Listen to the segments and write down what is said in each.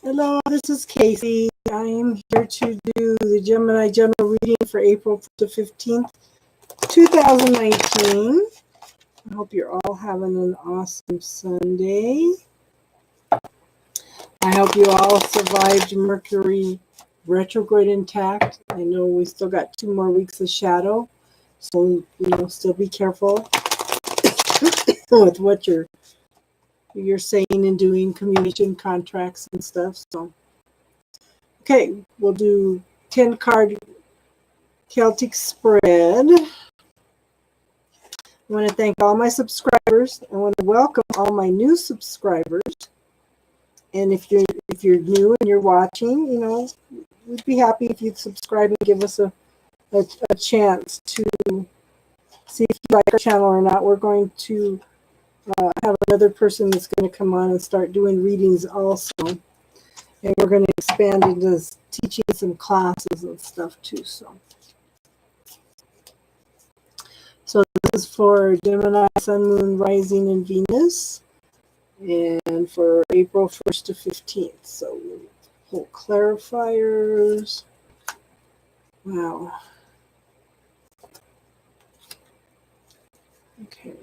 Hello, this is Casey. I am here to do the Gemini general reading for April the 15th, 2019. I hope you're all having an awesome Sunday. I hope you all survived Mercury retrograde intact. I know we still got 2 more weeks of shadow, so still be careful with what you're saying and doing, communication contracts and stuff. So okay, we'll do 10 card Celtic spread. I want to thank all my subscribers. I want to welcome all my new subscribers. And if you're new and you're watching, we'd be happy if you'd subscribe and give us a chance to see if you like our channel or not. We're going to have another person that's going to come on and start doing readings also. And we're going to expand into teaching some classes and stuff too. So this is for Gemini, Sun, Moon, Rising, and Venus. And for April 1st to 15th. So we'll pull clarifiers. Wow. Okay.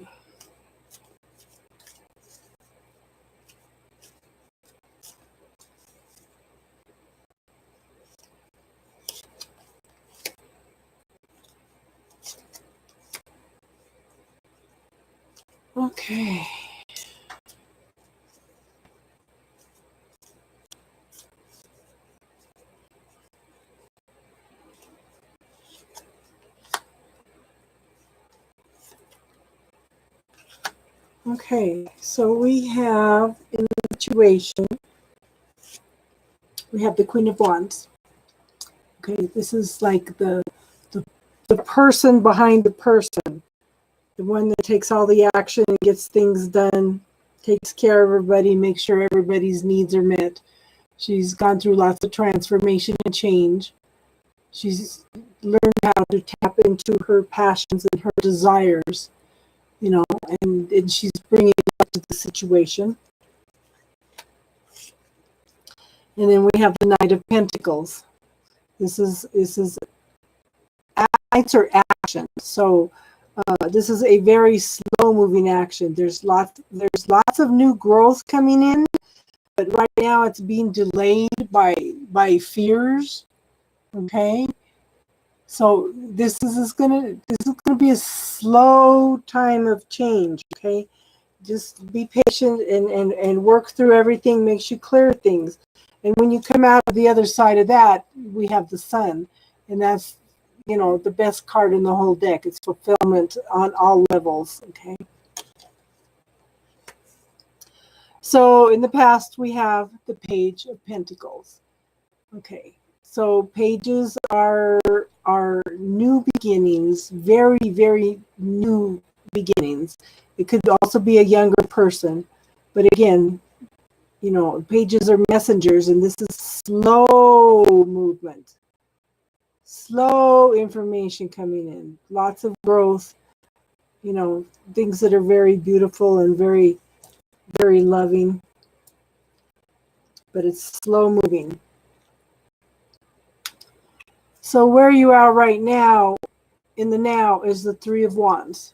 Okay. Okay, so we have in the situation, we have the Queen of Wands. Okay, this is like the person behind the person, the one that takes all the action and gets things done, takes care of everybody, makes sure everybody's needs are met. She's gone through lots of transformation and change. She's learned how to tap into her passions and her desires, and she's bringing it up to the situation. And then we have the Knight of Pentacles. This is acts or action. So this is a very slow moving action. There's lots of new growth coming in, but right now it's being delayed by fears. Okay, so this is gonna be a slow time of change. Okay, just be patient and work through everything. Makes you clear things. And when you come out of the other side of that, we have the Sun, and that's the best card in the whole deck. It's fulfillment on all levels. Okay. So in the past, we have the Page of Pentacles. Okay. So pages are new beginnings, very, very new beginnings. It could also be a younger person. But again, pages are messengers, and this is slow movement. Slow information coming in. Lots of growth. Things that are very beautiful and very, very loving. But it's slow moving. So where you are right now, in the now, is the Three of Wands.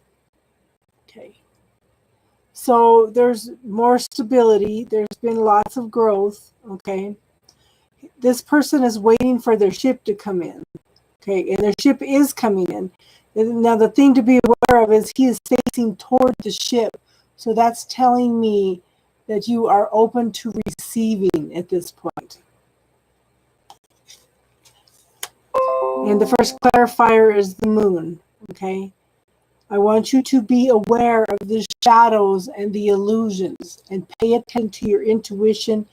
Okay. So there's more stability. There's been lots of growth. Okay. This person is waiting for their ship to come in. Okay. And their ship is coming in. And now the thing to be aware of is he is facing toward the ship. So that's telling me that you are open to receiving at this point. And the first clarifier is the moon, okay? I want you to be aware of the shadows and the illusions and pay attention to your intuition.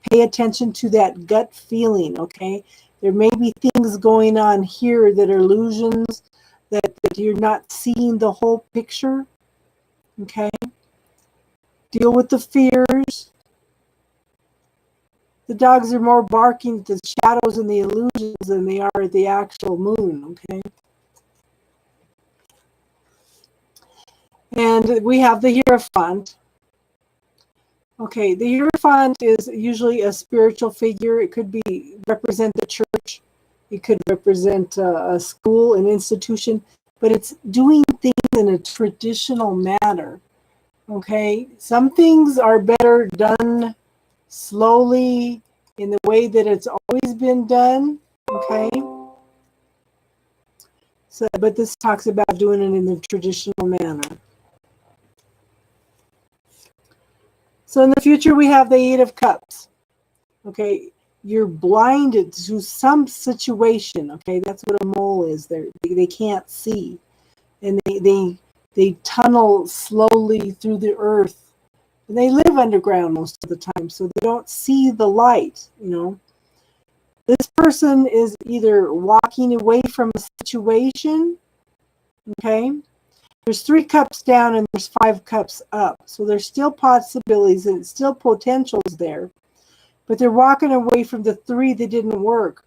Pay attention to that gut feeling, okay? There may be things going on here that are illusions, that you're not seeing the whole picture, okay? Deal with the fears. The dogs are more barking at the shadows and the illusions than they are at the actual moon, okay? And we have the Hierophant. Okay, the Hierophant is usually a spiritual figure. It could be represent the church. It could represent a school, an institution, but it's doing things in a traditional manner. Okay, some things are better done slowly in the way that it's always been done. Okay, so but this talks about doing it in the traditional manner. So in the future, we have the Eight of Cups. Okay, you're blinded to some situation. Okay, that's what a mole is. They can't see, and they tunnel slowly through the earth. And they live underground most of the time, so they don't see the light. You know, this person is either walking away from a situation. Okay, there's 3 cups down and there's 5 cups up, so there's still possibilities and still potentials there. But they're walking away from the 3 that didn't work.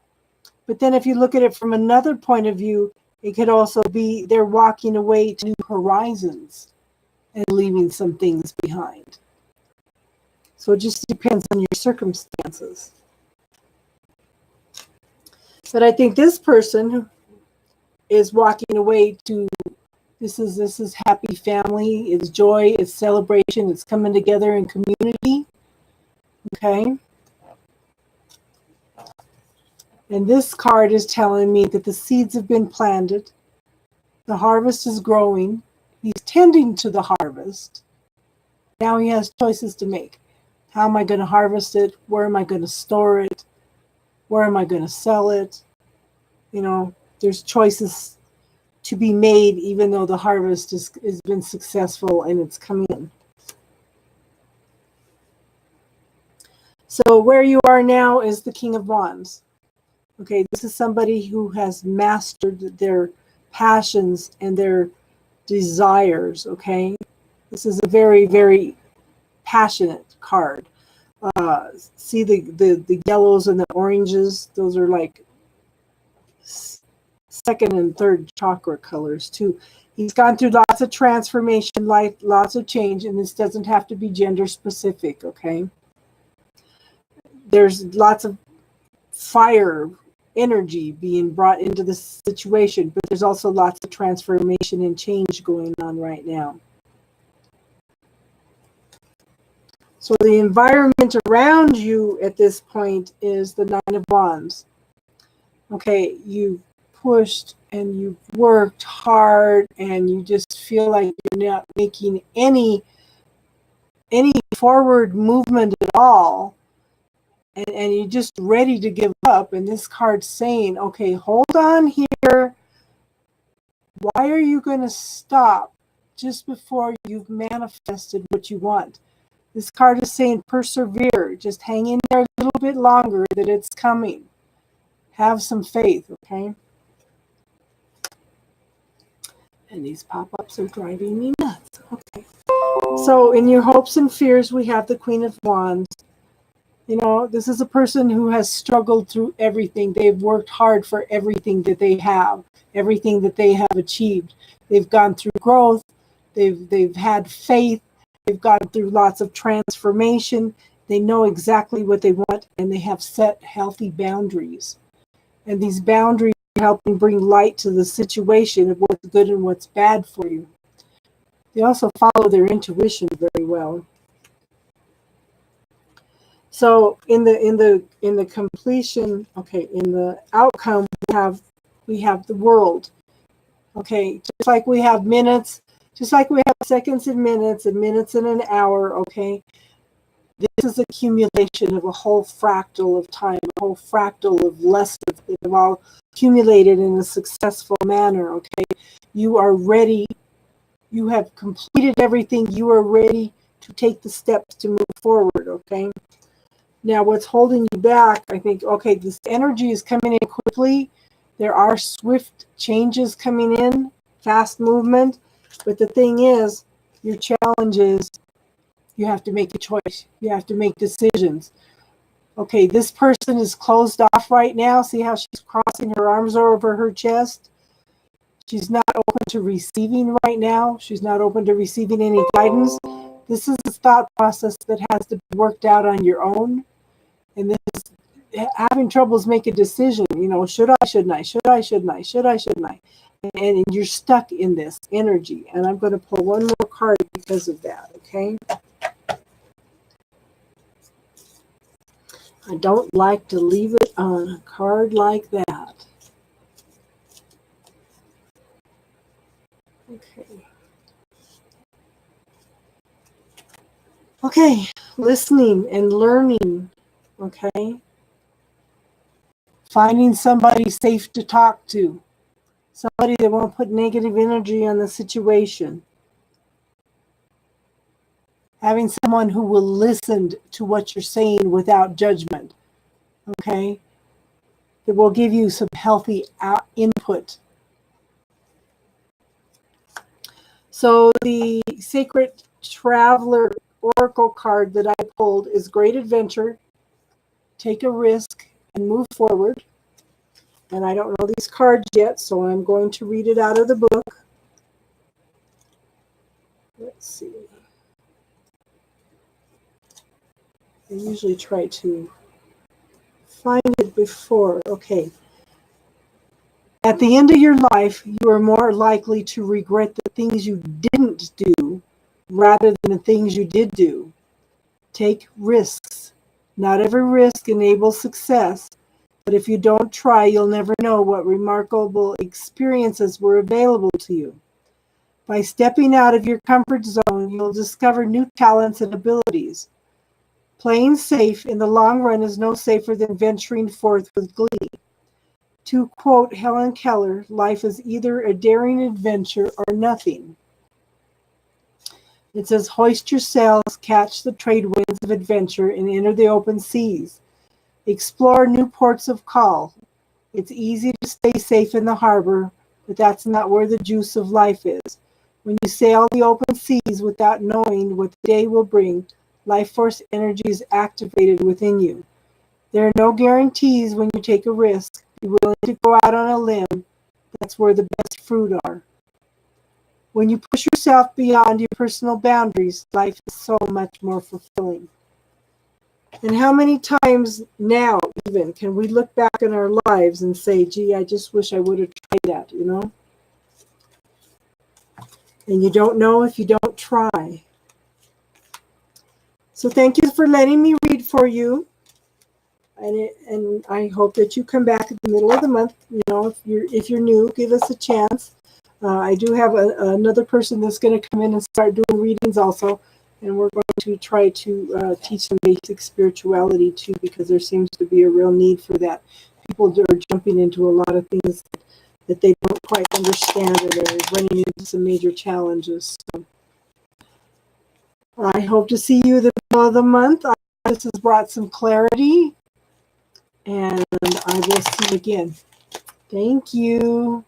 But then if you look at it from another point of view, it could also be they're walking away to new horizons and leaving some things behind. So it just depends on your circumstances. But I think this person is walking away to this is happy family, it's joy, it's celebration, it's coming together in community. Okay. And this card is telling me that the seeds have been planted. The harvest is growing. He's tending to the harvest. Now he has choices to make. How am I going to harvest it? Where am I going to store it? Where am I going to sell it? You know, there's choices to be made even though the harvest has been successful and it's coming in. So where you are now is the King of Wands. Okay, this is somebody who has mastered their passions and their desires. Okay, this is a very, very passionate card. See the yellows and the oranges? Those are like second and third chakra colors too. He's gone through lots of transformation, lots of change, and this doesn't have to be gender specific. Okay, there's lots of fire energy being brought into the situation, but there's also lots of transformation and change going on right now. So the environment around you at this point is the Nine of Wands. Okay, you've pushed and you've worked hard and you just feel like you're not making any forward movement at all. And you're just ready to give up. And this card's saying, okay, hold on here. Why are you going to stop just before you've manifested what you want? This card is saying persevere. Just hang in there a little bit longer, that it's coming. Have some faith, okay? And these pop-ups are driving me nuts. Okay. So in your hopes and fears, we have the Queen of Wands. You know, this is a person who has struggled through everything. They've worked hard for everything that they have, everything that they have achieved. They've gone through growth. They've had faith. They've gone through lots of transformation. They know exactly what they want, and they have set healthy boundaries. And these boundaries are helping bring light to the situation of what's good and what's bad for you. They also follow their intuition very well. So in the completion, okay, in the outcome, we have the world. Okay, just like we have minutes, just like we have seconds and minutes in an hour, okay? This is accumulation of a whole fractal of time, a whole fractal of lessons that have all accumulated in a successful manner, okay? You are ready. You have completed everything. You are ready to take the steps to move forward, okay? Now, what's holding you back, I think, okay, this energy is coming in quickly. There are swift changes coming in, fast movement. But the thing is, your challenge is you have to make a choice. You have to make decisions. Okay, this person is closed off right now. See how she's crossing her arms over her chest? She's not open to receiving right now. She's not open to receiving any guidance. This is a thought process that has to be worked out on your own. And this is having troubles make a decision. You know, should I, shouldn't I, should I, shouldn't I, should I, shouldn't I? And you're stuck in this energy. And I'm going to pull one more card because of that, okay? I don't like to leave it on a card like that. Okay. Okay, listening and learning, okay? Finding somebody safe to talk to. Somebody that won't put negative energy on the situation. Having someone who will listen to what you're saying without judgment, okay? That will give you some healthy input. So the Sacred Traveler Oracle card that I pulled is Great Adventure, Take a Risk, and Move Forward. And I don't know these cards yet, so I'm going to read it out of the book. Let's see. I usually try to find it before. Okay. At the end of your life, you are more likely to regret the things you didn't do rather than the things you did do. Take risks. Not every risk enables success, but if you don't try, you'll never know what remarkable experiences were available to you. By stepping out of your comfort zone, you'll discover new talents and abilities. Playing safe in the long run is no safer than venturing forth with glee. To quote Helen Keller, life is either a daring adventure or nothing. It says, hoist your sails, catch the trade winds of adventure, and enter the open seas. Explore new ports of call. It's easy to stay safe in the harbor, but that's not where the juice of life is. When you sail the open seas without knowing what the day will bring, life force energy is activated within you. There are no guarantees when you take a risk. Be willing to go out on a limb. That's where the best fruit are. When you push yourself beyond your personal boundaries, life is so much more fulfilling. And how many times now, even, can we look back in our lives and say, gee, I just wish I would have tried that, you know? And you don't know if you don't try. So thank you for letting me read for you. And I hope that you come back in the middle of the month. You know, if you're new, give us a chance. I do have another person that's going to come in and start doing readings also, and we're going to try to teach some basic spirituality too, because there seems to be a real need for that. People are jumping into a lot of things that they don't quite understand, and they're running into some major challenges. So I hope to see you the middle of the month. This has brought some clarity, and I will see you again. Thank you.